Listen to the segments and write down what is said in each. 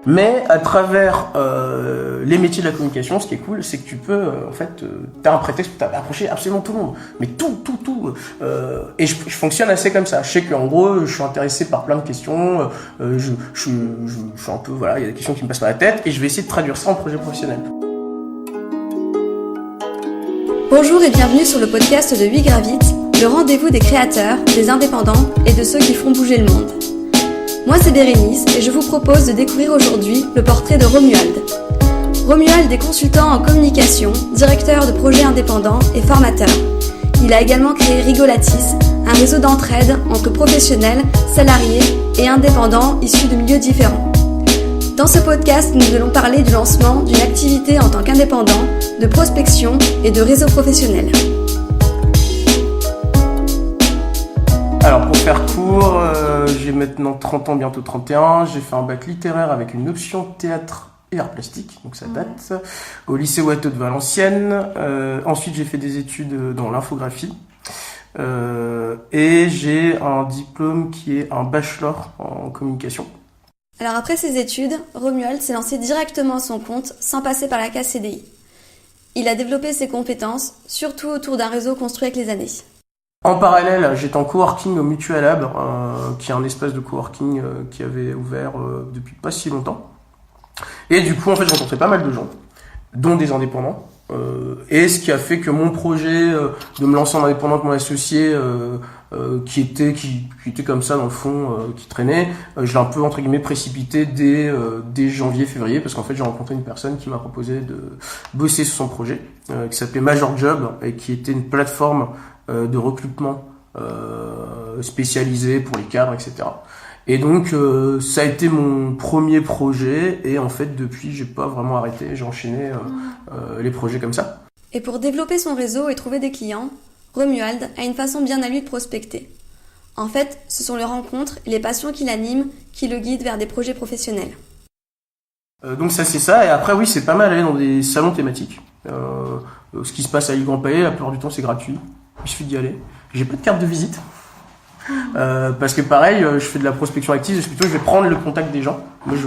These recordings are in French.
Mais à travers les métiers de la communication, ce qui est cool, c'est que tu peux, t'as un prétexte pour approcher absolument tout le monde. Mais tout. Et je fonctionne assez comme ça. Je sais qu'en gros, je suis intéressé par plein de questions. Je suis un peu, il y a des questions qui me passent par la tête et je vais essayer de traduire ça en projet professionnel. Bonjour et bienvenue sur le podcast de 8 Gravite, le rendez-vous des créateurs, des indépendants et de ceux qui font bouger le monde. Moi c'est Bérénice et je vous propose de découvrir aujourd'hui le portrait de Romuald. Romuald est consultant en communication, directeur de projets indépendants et formateur. Il a également créé Rigolatis, un réseau d'entraide entre professionnels, salariés et indépendants issus de milieux différents. Dans ce podcast, nous allons parler du lancement d'une activité en tant qu'indépendant, de prospection et de réseau professionnel. Alors pour faire court, j'ai maintenant 30 ans, bientôt 31. J'ai fait un bac littéraire avec une option théâtre et arts plastiques, donc ça date, au lycée Watteau de Valenciennes. Ensuite j'ai fait des études dans l'infographie. Et j'ai un diplôme qui est un bachelor en communication. Alors après ses études, Romuald s'est lancé directement à son compte sans passer par la case CDI. Il a développé ses compétences, surtout autour d'un réseau construit avec les années. En parallèle, j'étais en coworking au Mutual Lab, qui est un espace de coworking qui avait ouvert depuis pas si longtemps. Et du coup, en fait, j'ai rencontré pas mal de gens, dont des indépendants. Et ce qui a fait que mon projet de me lancer en indépendant avec mon associé, qui était comme ça dans le fond, qui traînait, je l'ai un peu entre guillemets précipité dès janvier-février, parce qu'en fait j'ai rencontré une personne qui m'a proposé de bosser sur son projet, qui s'appelait Major Job et qui était une plateforme de recrutement spécialisée pour les cadres, etc. Et donc ça a été mon premier projet et en fait depuis j'ai pas vraiment arrêté, j'ai enchaîné les projets comme ça. Et pour développer son réseau et trouver des clients, Romuald a une façon bien à lui de prospecter. En fait, ce sont les rencontres et les passions qui l'animent qui le guident vers des projets professionnels. Donc ça c'est ça, et après oui c'est pas mal aller dans des salons thématiques. Ce qui se passe à l'île Grand Palais, la plupart du temps c'est gratuit, il suffit d'y aller. J'ai pas de carte de visite. Parce que pareil, je fais de la prospection active, je vais prendre le contact des gens. Moi,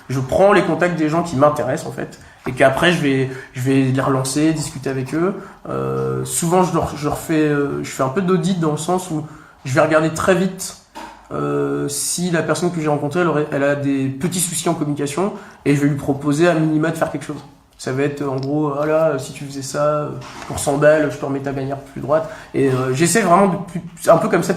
je prends les contacts des gens qui m'intéressent en fait, et qu'après je vais les relancer, discuter avec eux. Souvent, je fais un peu d'audit dans le sens où je vais regarder très vite si la personne que j'ai rencontrée, elle a des petits soucis en communication, et je vais lui proposer à minima de faire quelque chose. Ça va être en gros, si tu faisais ça pour 100 balles, je te remets ta bannière plus droite. Et j'essaie vraiment un peu comme ça,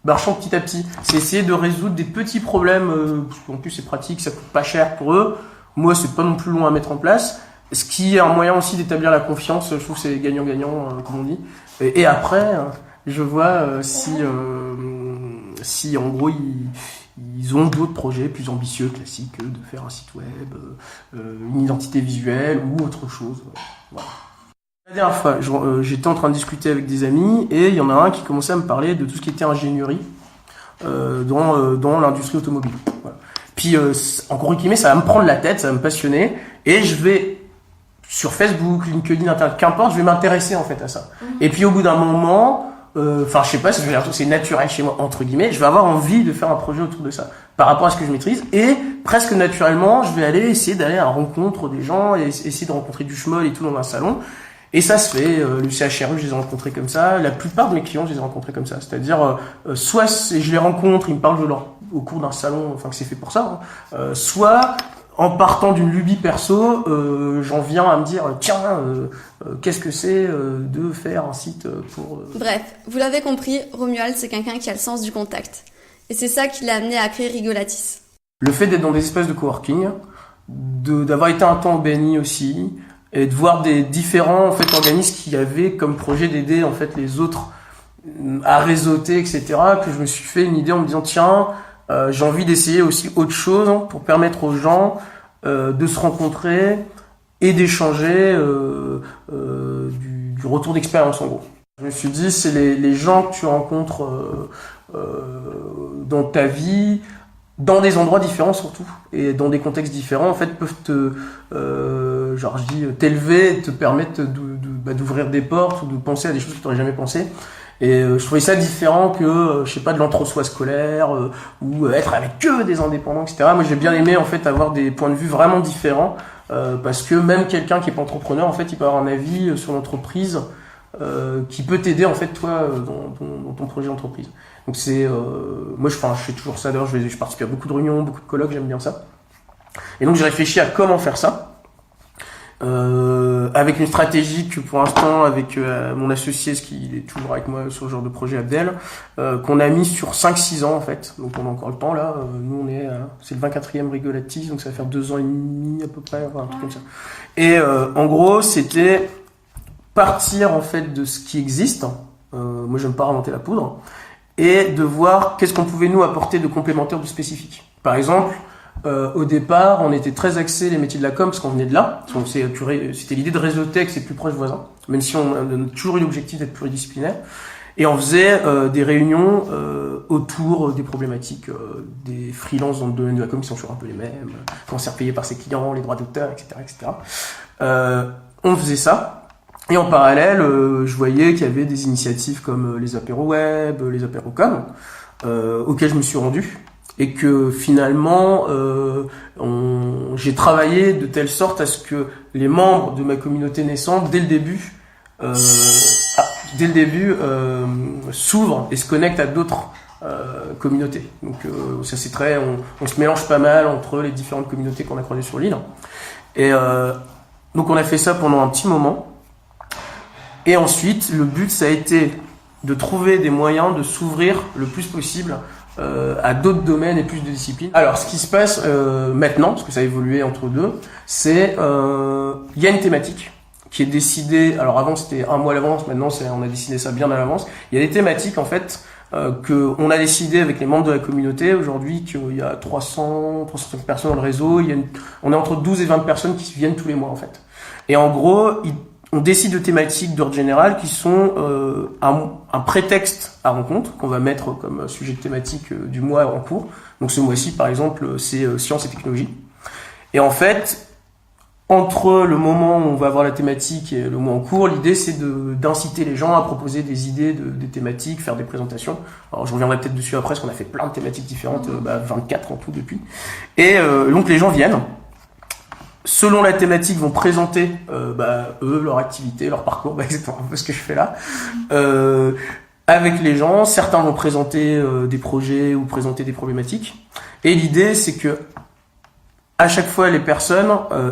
marchant petit à petit. C'est essayer de résoudre des petits problèmes, parce qu'en plus c'est pratique, ça coûte pas cher pour eux. Moi, c'est pas non plus long à mettre en place. Ce qui est un moyen aussi d'établir la confiance, je trouve que c'est gagnant-gagnant, comme on dit. Et après, je vois si en gros ils ont d'autres projets plus ambitieux, classiques, de faire un site web, une identité visuelle ou autre chose. Voilà. La dernière fois, j'étais en train de discuter avec des amis et il y en a un qui commençait à me parler de tout ce qui était ingénierie dans l'industrie automobile. Voilà. Puis, encore une fois, ça va me prendre la tête, ça va me passionner et je vais sur Facebook, LinkedIn, Internet, qu'importe, je vais m'intéresser en fait à ça. Et puis au bout d'un moment, je sais pas, c'est naturel chez moi, entre guillemets, je vais avoir envie de faire un projet autour de ça, par rapport à ce que je maîtrise, et presque naturellement, je vais essayer d'aller à la rencontre des gens, et essayer de rencontrer du schmoll et tout dans un salon, et ça se fait, le CHRU, je les ai rencontrés comme ça, la plupart de mes clients, je les ai rencontrés comme ça, c'est-à-dire, soit je les rencontre, ils me parlent au cours d'un salon, que c'est fait pour ça, soit en partant d'une lubie perso, j'en viens à me dire tiens, qu'est-ce que c'est de faire un site pour... Bref, vous l'avez compris, Romuald c'est quelqu'un qui a le sens du contact. Et c'est ça qui l'a amené à créer Rigolatis. Le fait d'être dans des espaces de coworking, d'avoir été un temps au BNI aussi, et de voir des différents organismes qui avaient comme projet d'aider les autres à réseauter, etc., que je me suis fait une idée en me disant tiens, j'ai envie d'essayer aussi autre chose pour permettre aux gens de se rencontrer et d'échanger du retour d'expérience en gros. Je me suis dit c'est les gens que tu rencontres dans ta vie, dans des endroits différents surtout, et dans des contextes différents peuvent t'élever, te permettre d'ouvrir des portes ou de penser à des choses que tu n'aurais jamais pensé. Et je trouvais ça différent que, je sais pas, de l'entre-soi scolaire, ou être avec que des indépendants, etc. Moi, j'ai bien aimé, en fait, avoir des points de vue vraiment différents, parce que même quelqu'un qui est pas entrepreneur, en fait, il peut avoir un avis sur l'entreprise, qui peut t'aider, en fait, toi, dans ton projet d'entreprise. Donc moi, je fais toujours ça. D'ailleurs, je participe à beaucoup de réunions, beaucoup de colloques, j'aime bien ça. Et donc, j'ai réfléchi à comment faire ça. Avec une stratégie que pour l'instant avec mon associé, ce qui est toujours avec moi sur ce genre de projet, Abdel, qu'on a mis sur 5-6 ans en fait, donc on a encore le temps là. Nous on est c'est le 24e Rigolatis, donc ça va faire 2 ans et demi à peu près, enfin, un truc comme ça. Et en gros c'était partir en fait de ce qui existe, moi j'aime pas inventer la poudre, et de voir qu'est-ce qu'on pouvait nous apporter de complémentaire, de spécifique. Par exemple, au départ, on était très axé les métiers de la com parce qu'on venait de là. C'était l'idée de réseauter avec ses plus proches voisins, même si on a toujours eu l'objectif d'être pluridisciplinaire. Et on faisait des réunions autour des problématiques des freelances dans le domaine de la com qui sont toujours un peu les mêmes, comment se faire payer par ses clients, les droits d'auteur, etc., etc. On faisait ça. Et en parallèle, je voyais qu'il y avait des initiatives comme les apéros web, les apéros com, auxquels je me suis rendu. Et que finalement, j'ai travaillé de telle sorte à ce que les membres de ma communauté naissante, dès le début, s'ouvrent et se connectent à d'autres communautés. Donc ça c'est on se mélange pas mal entre les différentes communautés qu'on a croisées sur l'île. Et donc on a fait ça pendant un petit moment. Et ensuite, le but ça a été de trouver des moyens de s'ouvrir le plus possible à d'autres domaines et plus de disciplines. Alors, ce qui se passe maintenant, parce que ça a évolué entre deux, c'est il y a une thématique qui est décidée. Alors avant, c'était un mois à l'avance. Maintenant, on a décidé ça bien à l'avance. Il y a des thématiques en fait que on a décidé avec les membres de la communauté aujourd'hui qu'il y a 305 personnes dans le réseau. On est entre 12 et 20 personnes qui viennent tous les mois en fait. Et en gros, on décide de thématiques d'ordre général qui sont un prétexte à rencontre qu'on va mettre comme sujet de thématique du mois en cours. Donc ce mois-ci, par exemple, c'est sciences et technologies. Et en fait, entre le moment où on va avoir la thématique et le mois en cours, l'idée c'est d'inciter les gens à proposer des idées, des thématiques, faire des présentations. Alors je reviendrai peut-être dessus après, parce qu'on a fait plein de thématiques différentes, 24 en tout depuis. Et donc les gens viennent. Selon la thématique, vont présenter eux, leur activité, leur parcours, exactement un peu ce que je fais là, avec les gens. Certains vont présenter des projets ou présenter des problématiques. Et l'idée, c'est que à chaque fois, les personnes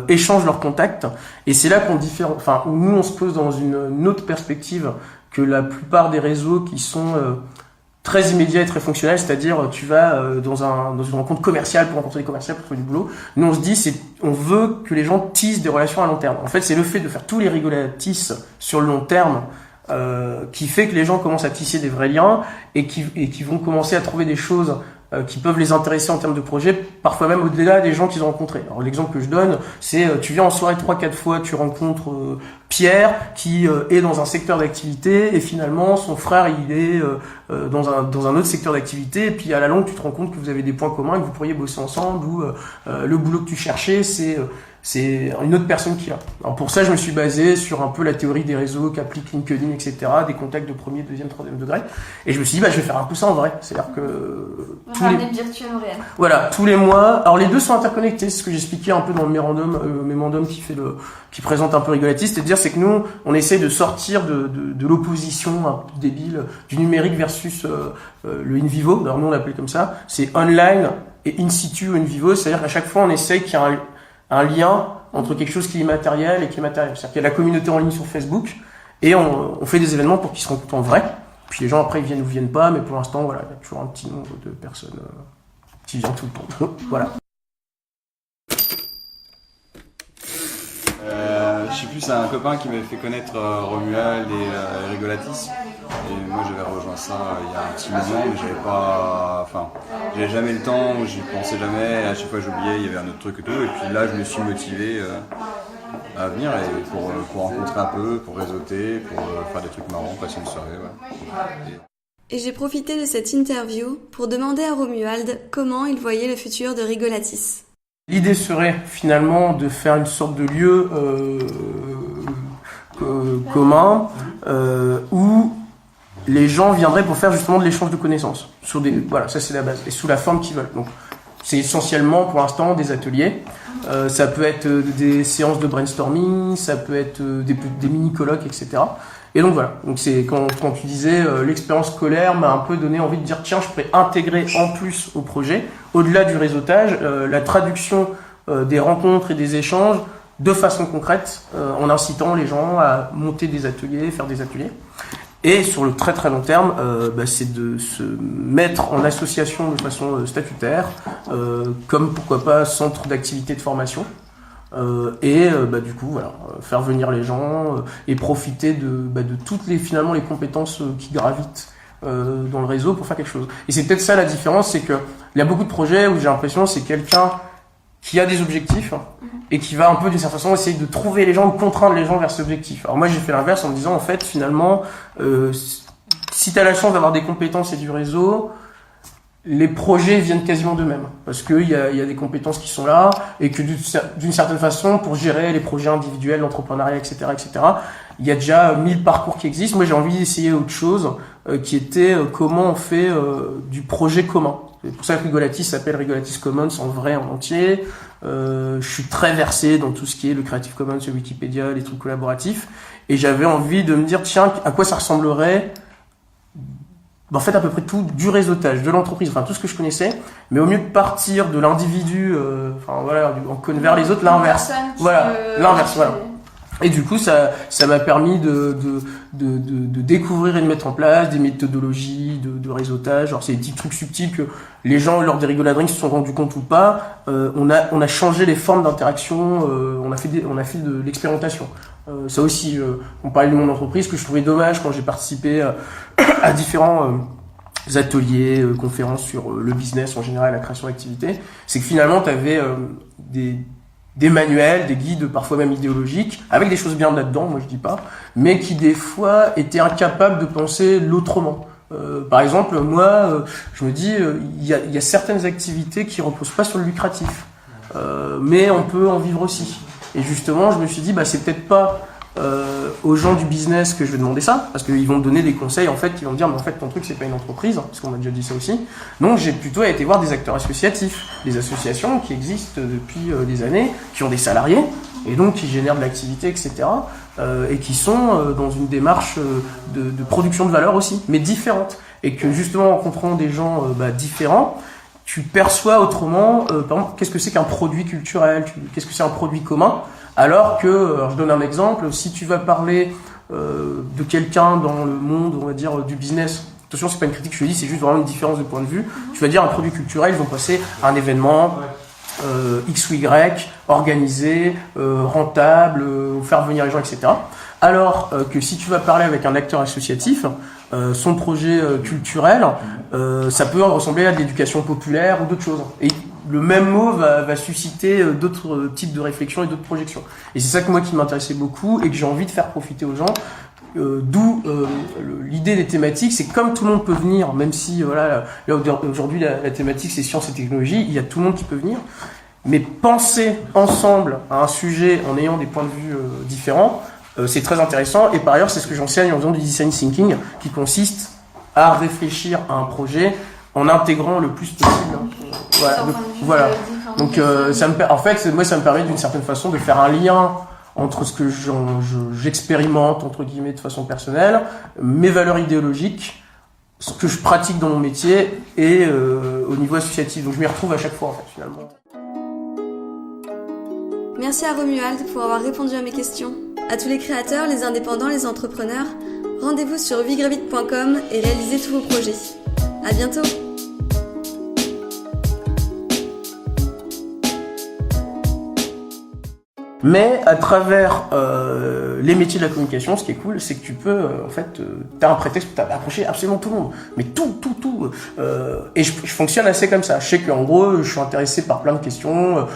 échangent leurs contacts. Et c'est là où nous, on se pose dans une autre perspective que la plupart des réseaux qui sont très immédiat et très fonctionnel, c'est-à-dire tu vas dans une rencontre commerciale pour rencontrer des commerciaux, pour trouver du boulot. Nous on se dit on veut que les gens tissent des relations à long terme. En fait, c'est le fait de faire tous les rigolatis sur le long terme qui fait que les gens commencent à tisser des vrais liens et qui vont commencer à trouver des choses qui peuvent les intéresser en termes de projet, parfois même au-delà des gens qu'ils ont rencontrés. Alors l'exemple que je donne, c'est tu viens en soirée 3-4 fois, tu rencontres Pierre qui est dans un secteur d'activité et finalement son frère il est dans un autre secteur d'activité, et puis à la longue tu te rends compte que vous avez des points communs et que vous pourriez bosser ensemble, ou le boulot que tu cherchais c'est une autre personne qui l'a. Alors pour ça, je me suis basé sur un peu la théorie des réseaux qu'applique LinkedIn, etc., des contacts de premier, deuxième, troisième degré. Et je me suis dit, je vais faire un peu ça en vrai. C'est-à-dire que virtuel au réel. Voilà, tous les mois. Alors les deux sont interconnectés, c'est ce que j'expliquais un peu dans le mémorandum qui présente un peu Rigolatis. C'est-à-dire, c'est que nous, on essaye de sortir de l'opposition un peu débile du numérique versus le in vivo. Alors nous, on l'appelle comme ça. C'est online et in situ ou in vivo. C'est-à-dire qu'à chaque fois, on essaye qu'il y ait un lien entre quelque chose qui est immatériel et qui est matériel. C'est-à-dire qu'il y a la communauté en ligne sur Facebook et on fait des événements pour qu'ils se rencontrent en vrai. Puis les gens après ils viennent ou viennent pas, mais pour l'instant voilà, il y a toujours un petit nombre de personnes qui viennent tout le temps. Voilà. Je sais plus, c'est un copain qui m'avait fait connaître Romuald et Rigolatis. Et moi j'avais rejoint ça il y a un petit moment, mais j'avais jamais le temps, j'y pensais jamais, à chaque fois j'oubliais, il y avait un autre truc et tout. Et puis là je me suis motivé à venir et pour rencontrer un peu, pour réseauter, pour faire des trucs marrants, passer une soirée. Ouais. Et j'ai profité de cette interview pour demander à Romuald comment il voyait le futur de Rigolatis. L'idée serait finalement de faire une sorte de lieu commun où les gens viendraient pour faire justement de l'échange de connaissances. Voilà, ça c'est la base. Et sous la forme qu'ils veulent. Donc, c'est essentiellement pour l'instant des ateliers. Ça peut être des séances de brainstorming, ça peut être des mini-colloques, etc. Et donc voilà. Donc c'est quand tu disais l'expérience scolaire m'a un peu donné envie de dire tiens, je pourrais intégrer en plus au projet, au-delà du réseautage, la traduction des rencontres et des échanges de façon concrète, en incitant les gens à monter des ateliers, faire des ateliers. Et sur le très très long terme, c'est de se mettre en association de façon statutaire, comme pourquoi pas centre d'activité de formation, du coup voilà, faire venir les gens et profiter de toutes les finalement les compétences qui gravitent dans le réseau pour faire quelque chose. Et c'est peut-être ça la différence, c'est que il y a beaucoup de projets où j'ai l'impression c'est quelqu'un qui a des objectifs et qui va un peu d'une certaine façon essayer de trouver les gens, de contraindre les gens vers cet objectif. Alors moi j'ai fait l'inverse en me disant en fait finalement si tu as la chance d'avoir des compétences et du réseau, les projets viennent quasiment d'eux-mêmes parce qu'il y a des compétences qui sont là et que d'une certaine façon pour gérer les projets individuels, l'entrepreneuriat, etc., il y a déjà 1000 parcours qui existent. Moi j'ai envie d'essayer autre chose qui était comment on fait du projet commun. C'est pour ça que Rigolatis s'appelle Rigolatis Commons en vrai, en entier. Je suis très versé dans tout ce qui est le Creative Commons, le Wikipédia, les trucs collaboratifs. Et j'avais envie de me dire, tiens, à quoi ça ressemblerait en fait, à peu près tout, du réseautage, de l'entreprise, enfin tout ce que je connaissais, mais au mieux de partir de l'individu, vers les autres, l'inverse. Voilà, l'inverse, voilà. Et du coup, ça m'a permis de découvrir et de mettre en place des méthodologies de réseautage. Alors, c'est des petits trucs subtils que les gens, lors des Rigoladrinks, se sont rendus compte ou pas. On a changé les formes d'interaction, on a fait de l'expérimentation. Ça aussi, on parlait de mon entreprise, que je trouvais dommage quand j'ai participé à différents ateliers, conférences sur le business en général, la création d'activités. C'est que finalement, tu avais des manuels, des guides, parfois même idéologiques, avec des choses bien là-dedans, moi je dis pas, mais qui des fois étaient incapables de penser l'autrement. Par exemple, moi, je me dis, il y a certaines activités qui reposent pas sur le lucratif, mais on peut en vivre aussi. Et justement, je me suis dit, c'est peut-être pas aux gens du business que je vais demander ça, parce qu'ils vont me donner des conseils en fait, qui vont me dire mais en fait ton truc c'est pas une entreprise, parce qu'on m'a déjà dit ça aussi. Donc j'ai plutôt été voir des acteurs associatifs, des associations qui existent depuis des années, qui ont des salariés et donc qui génèrent de l'activité, etc. Et qui sont dans une démarche de production de valeur aussi, mais différente. Et que justement en rencontrant des gens différents, tu perçois autrement, par exemple, qu'est-ce que c'est qu'un produit culturel, qu'est-ce que c'est un produit commun. Alors que, je donne un exemple, si tu vas parler de quelqu'un dans le monde, on va dire, du business, attention, c'est pas une critique que je dis, c'est juste vraiment une différence de point de vue, tu vas dire un produit culturel, ils vont passer à un événement X ou Y, organisé, rentable, faire venir les gens, etc. Alors que si tu vas parler avec un acteur associatif, son projet culturel, ça peut ressembler à de l'éducation populaire ou d'autres choses. Et le même mot va susciter d'autres types de réflexions et d'autres projections. Et c'est ça que moi qui m'intéressait beaucoup et que j'ai envie de faire profiter aux gens. D'où l'idée des thématiques, c'est comme tout le monde peut venir, même si là aujourd'hui la thématique c'est sciences et technologies, il y a tout le monde qui peut venir. Mais penser ensemble à un sujet en ayant des points de vue différents, c'est très intéressant. Et par ailleurs, c'est ce que j'enseigne en faisant du design thinking, qui consiste à réfléchir à un projet en intégrant le plus possible. Voilà. Donc ça me permet d'une certaine façon de faire un lien entre ce que j'expérimente entre guillemets de façon personnelle, mes valeurs idéologiques, ce que je pratique dans mon métier et au niveau associatif. Donc je m'y retrouve à chaque fois en fait finalement. Merci à Romuald pour avoir répondu à mes questions. À tous les créateurs, les indépendants, les entrepreneurs, rendez-vous sur vigravite.com et réalisez tous vos projets. À bientôt! Mais à travers les métiers de la communication, ce qui est cool, c'est que tu peux, t'as un prétexte pour approcher absolument tout le monde. Mais tout. Et je fonctionne assez comme ça. Je sais qu'en gros, je suis intéressé par plein de questions.